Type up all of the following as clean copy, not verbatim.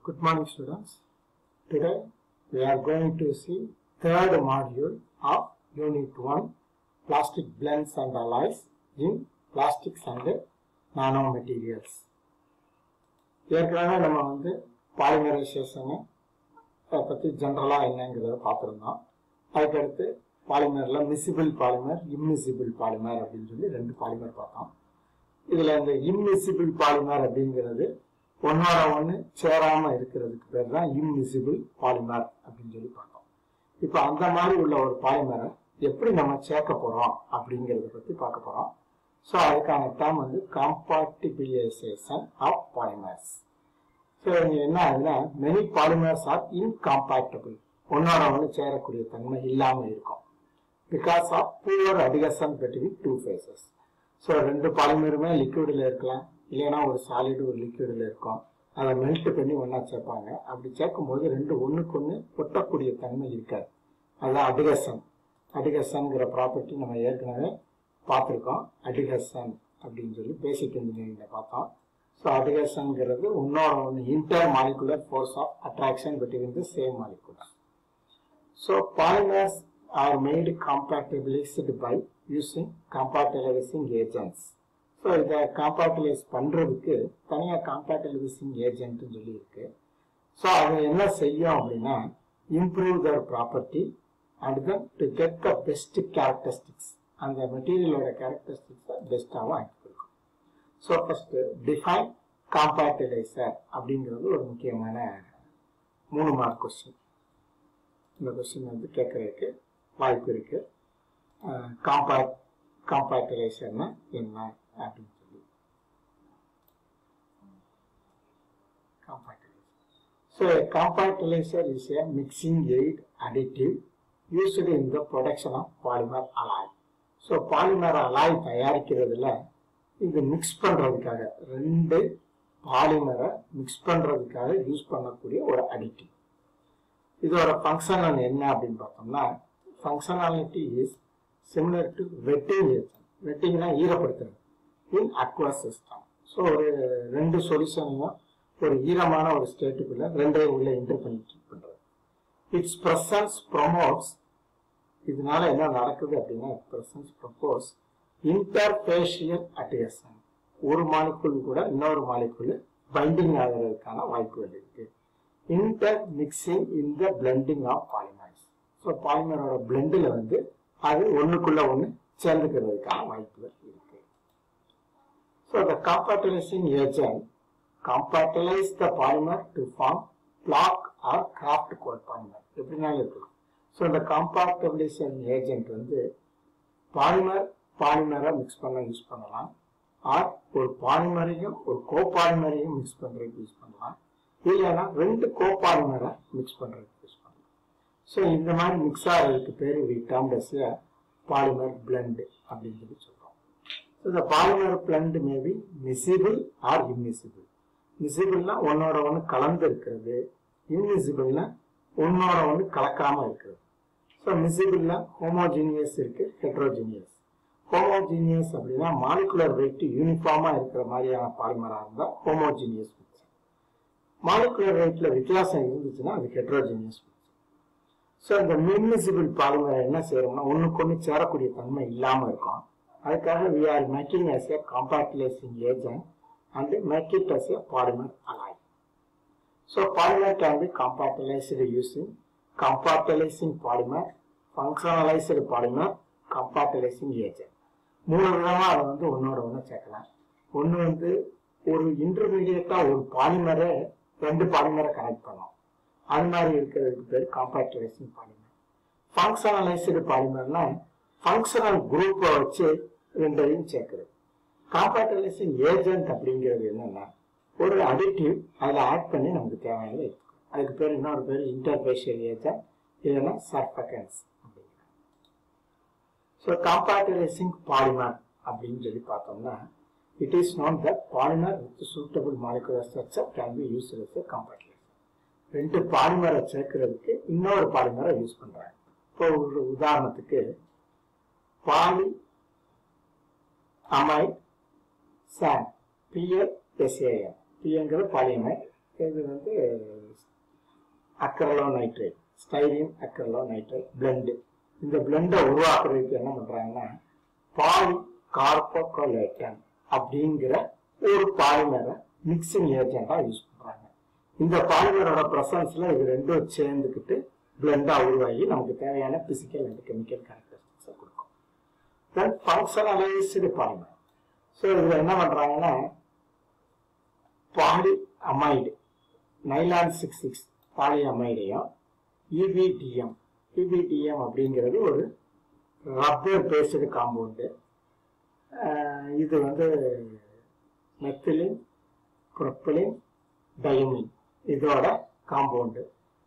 Good morning, students. Today we are going to see third module of Unit 1, Plastic Blends and Alloys in Plastics and Nanomaterials. ஏற்கனவே நம்ம பாலிமரைசேஷனை பற்றி ஜென்ரலாக என்னங்கிறத பார்த்துருந்தோம். அதுக்கடுத்து பாலிமரில் மிசிபிள் பாலிமர், இம்மிசிபிள் பாலிமர் அப்படின்னு சொல்லி ரெண்டு பாலிமர் பார்த்தோம். இதில் இந்த இம்மிசிபிள் பாலிமர் அப்படிங்கிறது ஒன்னோட ஒன்று சேராமல் இருக்கிறதுக்கு பேர் தான் இம்மிசிபிள் பாலிமர் அப்படின்னு சொல்லி பார்த்தோம். இப்போ அந்த மாதிரி உள்ள ஒரு பாலிமரை எப்படி நம்ம சேர்க்க போகிறோம் அப்படிங்கிறத பற்றி பார்க்க போகிறோம். ஸோ அதுக்கான டேர்ம் காம்பாட்டிபிளைசேஷன் ஆஃப் பாலிமர்ஸ். ஸோ இங்கே என்ன ஆகுதுன்னா மெனி பாலிமர்ஸ் ஆர் இன்காம்பேக்டபிள், ஒன்னோட ஒன்று சேரக்கூடிய தன்மை இல்லாமல் இருக்கும். Because of poor adhesion between two phases. So ரெண்டு பாலிமருமே லிக்விடில் இருக்கலாம், இல்லைன்னா ஒரு சாலிடு ஒரு லிக்விடில் இருக்கும். அதை மெல்ட் பண்ணி ஒன்றா சேர்ப்பாங்க. அப்படி சேர்க்கும் போது ரெண்டு ஒன்றுக்கு ஒன்று ஒட்டக்கூடிய தன்மை இருக்காது. அதுதான் அடிகஷன். அடிகஷன்கிற ப்ராப்பர்ட்டி நம்ம ஏற்கனவே பார்த்துருக்கோம். அடிகஷன் அப்படின்னு சொல்லி பேசிக் இன்ஜினியரிங்கில் பார்த்தோம். ஸோ அடிகஷன்கிறது ஒன்னோட ஒன்று inter molecular force of attraction between the same molecular. So polymers are made compatibilized by using compatibilizing agents. So இதை காம்பாக்டிலைஸ் பண்ணுறதுக்கு தனியாக காம்பாக்டிலைசிங் ஏஜென்ட்னு சொல்லி இருக்கு. ஸோ அது என்ன செய்யும் அப்படின்னா improve Dhar property and then to get the best characteristics, அந்த மெட்டீரியலோட கேரக்டரிஸ்டிக்ஸை பெஸ்ட்டாகவும் ஆக்கி கொடுக்கும். ஸோ ஃபர்ஸ்ட் டிஃபைன் காம்பாக்டிலைசர் அப்படிங்கிறது ஒரு முக்கியமான 3 மார்க் கொஸ்டின். இந்த கொஸ்டின் கேட்கறதுக்கு வாய்ப்பு இருக்கு. காம்பாக்டிலைசர்னா என்ன அப்படின்னு சொல்லி So a compactilizer is a mixing aid additive used in the production of polymer alloy. So polymer alloy தயாரிக்கிறதுல இது மிக்ஸ் பண்றதுக்காக, ரெண்டு பாலிமரை மிக்ஸ் பண்றதுக்காக யூஸ் பண்ணக்கூடிய ஒரு அடிட்டிவ். இதோட ஃபங்க்ஷனல் என்ன அப்படின்னு பார்த்தோம்னா functionality is similar to wetting agent. வெட்டிங்னா ஈரப்படுத்துறது இன் அக்வஸ் சிஸ்டம். ஸோ ஒரு ரெண்டு சொல்யூஷனையும் ஒரு ஈரமான ஒரு ஸ்டேட்டுக்குள்ள ரெண்டையும் உள்ள இன்டர் பண்ணி பண்றது. இட்ஸ் பிரசன்ஸ் ப்ரொமோட்ஸ், இதனால என்ன நடக்குது அப்படின்னா பிரசன்ஸ் ப்ரொபோஸ் இன்டர்ஃபேஷியல் அட்ஹெஷன். ஒரு மாலிகுல் கூட இன்னொரு மாலிகுல் பைண்டிங் ஆகிறதுக்கான வாய்ப்புகள் இருக்கு. Inter mixing in the blending of polymers. So பாலிமரோட பிளெண்டில் அது ஒன்றுக்குள்ள ஒன்று சேர்ந்துக்கிறதுக்கான வாய்ப்புகள் இருக்கு. So the compactizing agent compactilize the polymer to form block or craft core polymer. எப்படினாலும் இருக்கலாம். ஸோ இந்த compactizing agent பாலிமரை மிக்ஸ் பண்ண யூஸ் பண்ணலாம், ஆர் ஒரு பாலிமரையும் ஒரு கோபாலிமரையும் மிக்ஸ் பண்றதுக்கு யூஸ் பண்ணலாம், இல்லைன்னா ரெண்டு கோபாலிமரை மிக்ஸ் பண்றதுக்கு யூஸ் பண்ணலாம். ஸோ இந்த மாதிரி மிக்ஸ் ஆகிறதுக்கு பேர் பாலிமர் பிளெண்ட் அப்படின்னு சொல்லி சொல்றோம். ஸோ இந்த polymer blend maybe miscible or immiscible. மிசிபிள்னா ஒன்னோட ஒன்று கலந்து இருக்கிறது, இம்மிசிபிள்னா ஒன்னோட ஒன்று கலக்காம இருக்கிறது. ஸோ மிசிபிள்னா ஹோமோஜீனியஸ் இருக்கு, ஹெட்ரோஜீனியஸ். ஹோமோஜீனியஸ் அப்படின்னா மாலிகுலர் வெயிட் யூனிஃபார்மா இருக்கிற மாதிரியான பாலிமரா இருந்தா ஹோமோஜீனியஸ் மிக்சர். மாலிகுலர் வெயிட்ல வித்தியாசம் இருந்துச்சுன்னா அது ஹெட்ரோஜீனியஸ். ஸோ இந்த இம்மிசிபிள் பாலிமரை என்ன செய்யறோம்னா ஒன்றுக்கு ஒன்று சேரக்கூடிய தன்மை இல்லாமல் இருக்கும். அதுக்காக we are making as a compactizing agent and make it as a polymer alloy. So polymer can be compactized using compactizing polymer, functionalized polymer, compactizing agent. 3 விதமா அதை ஒன்னோட ஒன்று சேர்க்கலாம். ஒன்று ஒரு இன்டர்மீடியட்டா ஒரு பாலிமரை ரெண்டு பாலிமரை கனெக்ட் பண்ணும். அது மாதிரி இருக்கிறதுக்கு பேர் காம்பாக்டிலைசிங் பாலிமர். ஃபங்க்ஷனலைஸ்டு பாலிமர்னா ஃபங்க்ஷனல் குரூப்பை வச்சு ரெண்டையும் சேர்க்கிறது. காம்பாக்டிலைசிங் ஏஜென்ட் அப்படிங்கிறது என்னன்னா ஒரு அடிட்டிவ் அதில் ஆட் பண்ணி நமக்கு தேவையானது இருக்கும். அதுக்கு பேர் இன்னொரு பேர் இன்டர்ஃபேஷியல் ஏஜென்ட், இல்லைன்னா சர்ஃபகன்ஸ் அப்படிங்கிறது. ஸோ காம்பாக்டிலைசிங் பாலிமர் அப்படின்னு சொல்லி பார்த்தோம்னா it is known that polymer with suitable molecular structure can be used as a compactilizer. ரெண்டு பாலிமரை சேர்க்கிறதுக்கு இன்னொரு பாலிமரை யூஸ் பண்றாங்க. இப்போ ஒரு உதாரணத்துக்கு poly amide sand, PASAM. Pங்கிறது polyamide, இது வந்து அக்ரலோநைட்ரேட், ஸ்டைரீன் அக்ரலோநைட்ரேட் பிளெண்டு. இந்த பிளெண்டை உருவாக்குறதுக்கு என்ன பண்றாங்கன்னா பாலிகார்போகோலேட்டன் அப்படிங்கிற ஒரு பாலிமரை மிக்சிங் ஏஜெண்டா யூஸ் பண்றாங்க. இந்த பாலிமரோட பிரசன்ஸ்ல இது ரெண்டும் சேர்ந்துக்கிட்டு பிளெண்டா உருவாகி நமக்கு தேவையான பிசிக்கல் அண்ட் கெமிக்கல் கேரக்டரிஸ்டிக்ஸை கொடுக்கும். தென் ஃபங்க்ஷனலைஸ்டு பாலிமர். ஸோ இதுல என்ன பண்றாங்கன்னா பாலி அமைடு நைலான் 6,6 பாலி அமைடையும் இபிடிஎம் அப்படிங்கிறது ஒரு ரப்பர் பேஸ்டு காம்பவுண்டு. இது வந்து மெத்திலின் ப்ரொப்பிலின் டைமின் இதோட காம்பவுண்டு.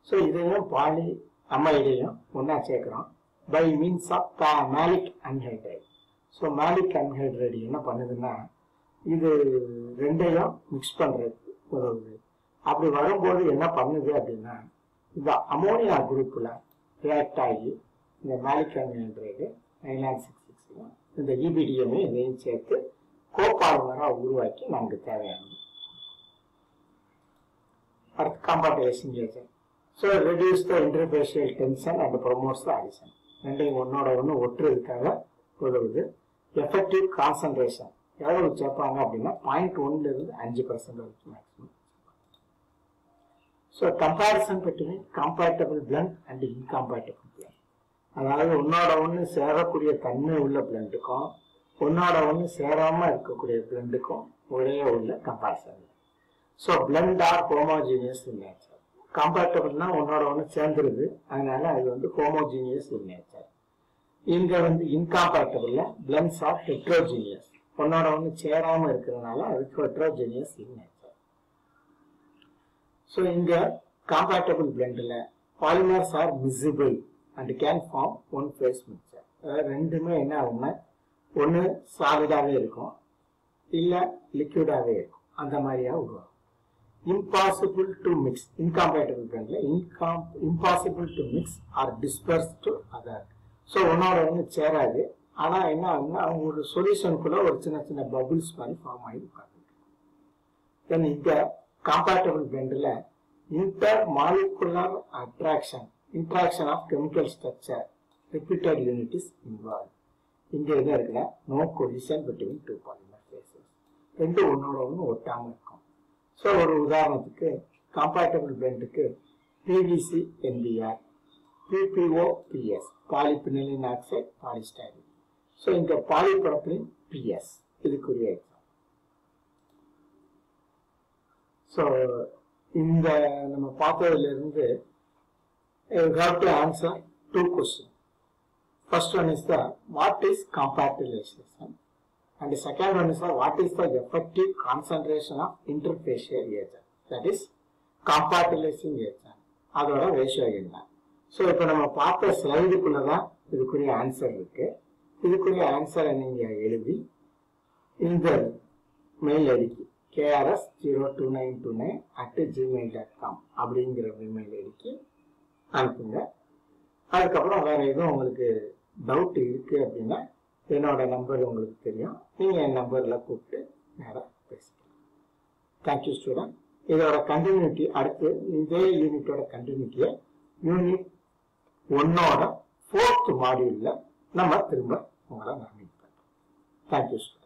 ஸோ இதையும் பாலி அமைடையும் ஒன்னா சேர்க்கிறோம் by means of maleic anhydride. So maleic anhydride என்ன பண்ணுதுன்னா இது ரெண்டையும் மிக்ஸ் பண்றதுக்கு உதவுது. அப்படி வரும்போது என்ன பண்ணுது அப்படின்னா இந்த அமோனியா குரூப்ல ரியாக்ட் ஆகி இந்த மேலிக் அன்ஹைட்ரைடு நைலான் 6,6 இந்த இபிடிஎம் இதையும் சேர்த்து கோபாலிமரா உருவாக்கி நமக்கு தேவையானது. அடுத்து compatibilizing agent. So reduce the interfacial tension and promotes the adhesion. ரெண்டையும் ஒன்னோட ஒன்று ஒட்டுறதுக்காக உதவுது. எஃபெக்டிவ் கான்சன்ட்ரேஷன் எவ்வளவு சேர்ப்பாங்க அப்படின்னா 0.1 இருந்து 5% வரைக்கும் maximum. So comparison between compatible blend and incompatible blend. அதாவது ஒன்னோட ஒன்று சேரக்கூடிய தன்மை உள்ள பிளண்டுக்கும் ஒன்னோட ஒன்று சேராம இருக்கக்கூடிய பிளண்டுக்கும் ஒரே உள்ள comparison. So blend are homogeneous in nature. கம்பேட்டபிள்னா ஒன்னோட ஒன்று சேர்ந்துருது, அதனால அது வந்து ஹோமோஜீனியஸ் இன் நேச்சர். இங்க வந்து இன்கம்பேட்டபிள்ல பிளண்ட்ஸ் ஆர் ஹெட்ரோஜீனியஸ். ஒன்னோட ஒன்று சேராம இருக்கிறதுனால அதுக்கு ஹெட்ரோஜீனியஸ் இன் நேச்சர். ஸோ இங்க கம்பேட்டபிள் பிளண்ட்ல polymers are miscible and can form one phase mixture. அதாவது ரெண்டுமே என்ன ஆகும்னா ஒன்று சாலிடாவே இருக்கும் இல்ல லிக்விடாவே இருக்கும், அந்த மாதிரியா உருவாகும். இம்பாசிபிள் டு மிக்ஸ் இன்கம்பேட்டபிள் பிளண்ட்ல impossible to mix or disperse to other. So ஒன்னோட ஒன்று சேராது, ஆனா என்ன ஆகும்னா ஒரு சொல்யூஷனுக்குள்ள ஒரு சின்ன சின்ன பபிள்ஸ் மாதிரி ஃபார்ம் ஆகி உட்கார்ந்து. தென் இங்க கம்பேட்டபிள் பிளண்ட்ல inter molecular interaction of chemical structure repeated unit is involved. இங்க என்ன இருக்குன்னா no collision between two polymer phases. ரெண்டு ஒன்னோட ஒன்று ஒட்டாம இருக்கும். ஸோ ஒரு உதாரணத்துக்கு கம்பேட்டபிள் பிளண்டுக்கு PVC NBR, PPO PS polyphenylene oxide polystyrene. So இங்க பாலிப்ரோபிலின் PS இதுக்குரிய எக்ஸாம். ஸோ இந்த நம்ம பார்த்ததுல இருந்து you have to answer two questions. First one is the what is compactylation, and the second one is the what is the effective concentration of interfacial agent, that is compactylation agent, அதோட ratio என்ன. So இப்போ நம்ம பார்த்த ஸ்லைடுக்குள்ளதான் இதுக்குரிய answer இருக்கு. இதுக்குரிய ஆன்சரை நீங்க எழுதி இந்த மெயில் ஐடிக்கு krs02929@gmail.com அப்படிங்கிற மெயில் ஐடிக்கு அனுப்புங்க. அதுக்கப்புறம் வேற எதுவும் உங்களுக்கு டவுட் இருக்கு அப்படின்னா என்னோட நம்பர் உங்களுக்கு தெரியும், நீங்க என் நம்பர்ல கூப்பிட்டு நேரம் பேசிக்கலாம். Thank you student. இதோட கண்டினியூட்டி அடுத்து இதே யூனிட்டோட கண்டினியூட்டியை யூனிட் 1ஓட 4th மாடியூல்ல நம்ம திரும்ப உங்களை நான் மீட் பண்றேன். Thank you student.